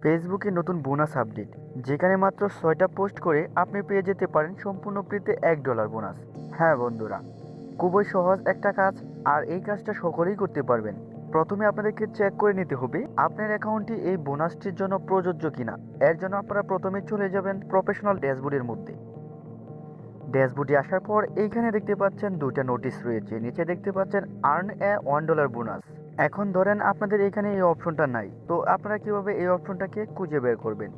ফেসবুকে নতুন bonus update, যেখানে মাত্র 6টা পোস্ট করে আপনি পেয়ে যেতে পারেন সম্পূর্ণ ফ্রিতে $1 বোনাস। হ্যাঁ বন্ধুরা, খুবই সহজ একটা কাজ, আর এই কাজটা সকলেই করতে পারবেন। প্রথমে আপনাদেরকে চেক করে নিতে হবে আপনার অ্যাকাউন্টটি এই বোনাসটির জন্য প্রযোজ্য কিনা। এর জন্য আপনারা প্রথমে চলে যাবেন প্রফেশনাল ড্যাশবোর্ডের মধ্যে। ড্যাশবোর্ডে আসার পর এইখানে দেখতে পাচ্ছেন দুইটা নোটিশ রয়েছে, নিচে দেখতে পাচ্ছেন আর্ন এ $1 বোনাস। এখন ধরেন আপনাদের এখানে এই অপশনটা নাই, তো আপনারা কিভাবে এই অপশনটাকে খুঁজে বের করবেন?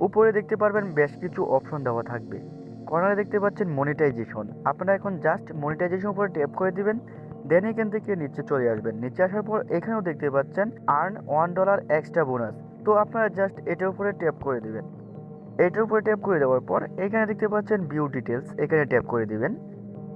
উপরে দেখতে পারবেন বেশ কিছু অপশন দেওয়া থাকবে। কর্নারে দেখতে পাচ্ছেন মনিটাইজেশন, আপনারা এখন জাস্ট মনিটাইজেশন উপরে ট্যাপ করে দিবেন। দেন এখান থেকে নিচে চলে আসবেন। নিচে আসার পর এখানেও দেখতে পাচ্ছেন আর্ন $1 এক্সট্রা বোনাস, তো আপনারা জাস্ট এটার উপরে ট্যাপ করে দিবেন। এটার উপরে ট্যাপ করে দেওয়ার পর এখানে দেখতে পাচ্ছেন ভিউ ডিটেলস, এখানে ট্যাপ করে দিবেন।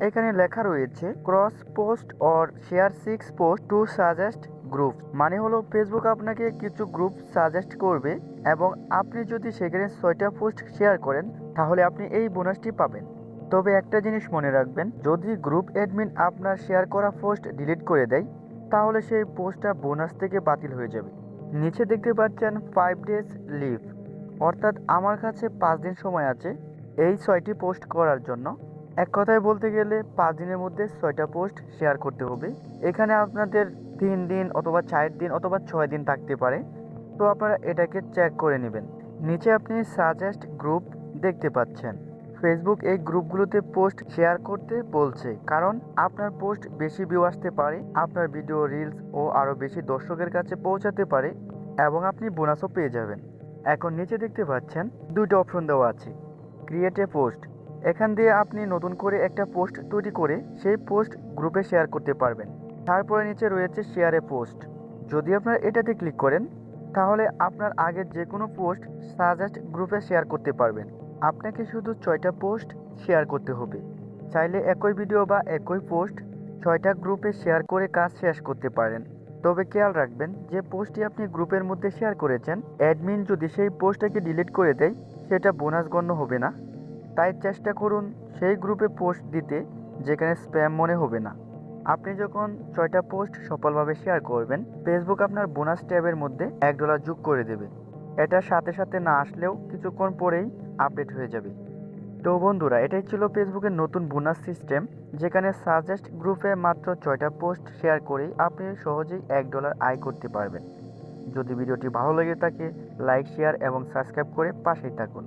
এখানে লেখা রয়েছে cross post or share 6 post two suggest group, মানে হলো ফেসবুক আপনাকে কিছু গ্রুপ সাজেস্ট করবে এবং আপনি যদি সেখানে 6টা পোস্ট শেয়ার করেন তাহলে আপনি এই বোনাসটি পাবেন। তবে একটা জিনিস মনে রাখবেন, যদি গ্রুপ অ্যাডমিন আপনার শেয়ার করা পোস্ট ডিলিট করে দেয় তাহলে সেই পোস্টটা বোনাস থেকে বাতিল হয়ে যাবে। নিচে দেখতে পাচ্ছেন 5 ডেজ লিভ, অর্থাৎ আমার কাছে 5 দিন সময় আছে এই 6টি পোস্ট করার জন্য। এক কথায় বলতে গেলে 5 দিনের মধ্যে 6টা পোস্ট শেয়ার করতে হবে। এখানে আপনাদের 3 দিন অথবা 4 দিন অথবা 6 দিন থাকতে পারে, তো আপনারা এটাকে চেক করে নেবেন। নিচে আপনি সাজেস্ট গ্রুপ দেখতে পাচ্ছেন। ফেসবুক এই গ্রুপগুলোতে পোস্ট শেয়ার করতে বলছে, কারণ আপনার পোস্ট বেশি ভিউ আসতে পারে, আপনার ভিডিও রিলস ও আরও বেশি দর্শকের কাছে পৌঁছাতে পারে এবং আপনি বোনাসও পেয়ে যাবেন। এখন নিচে দেখতে পাচ্ছেন দুটো অপশন দেওয়া আছে, ক্রিয়েট এ পোস্ট। এখান দিয়ে আপনি নতুন করে একটা পোস্ট তৈরি করে সেই পোস্ট গ্রুপে শেয়ার করতে পারবেন। তারপরে নিচে রয়েছে শেয়ার এ পোস্ট। যদি আপনারা এটাতে ক্লিক করেন তাহলে আপনার আগের যে কোনো পোস্ট সাজেস্ট গ্রুপে শেয়ার করতে পারবেন। আপনাকে শুধু 6টা পোস্ট শেয়ার করতে হবে। চাইলে একই ভিডিও বা একই পোস্ট 6টা গ্রুপে শেয়ার করে কাজ শেষ করতে পারেন। তবে খেয়াল রাখবেন, যে পোস্টটি আপনি গ্রুপের মধ্যে শেয়ার করেছেন, অ্যাডমিন যদি সেই পোস্টটাকে ডিলিট করে দেয় সেটা বোনাস গণ্য হবে না। তাই চেষ্টা করুন সেই গ্রুপে পোস্ট দিতে যেখানে স্প্যাম মনে হবে না। আপনি যখন 6টা পোস্ট সফলভাবে শেয়ার করবেন, ফেসবুক আপনার বোনাস ট্যাবের মধ্যে $1 যোগ করে দেবে। এটার সাথে সাথে না আসলেও কিছুক্ষণ পরেই আপডেট হয়ে যাবে। তো বন্ধুরা, এটাই ছিল ফেসবুকের নতুন বোনাস সিস্টেম, যেখানে সাজেস্ট গ্রুপে মাত্র 6টা পোস্ট শেয়ার করেই আপনি সহজেই $1 আয় করতে পারবেন। যদি ভিডিওটি ভালো লেগে থাকে লাইক, শেয়ার এবং সাবস্ক্রাইব করে পাশেই থাকুন।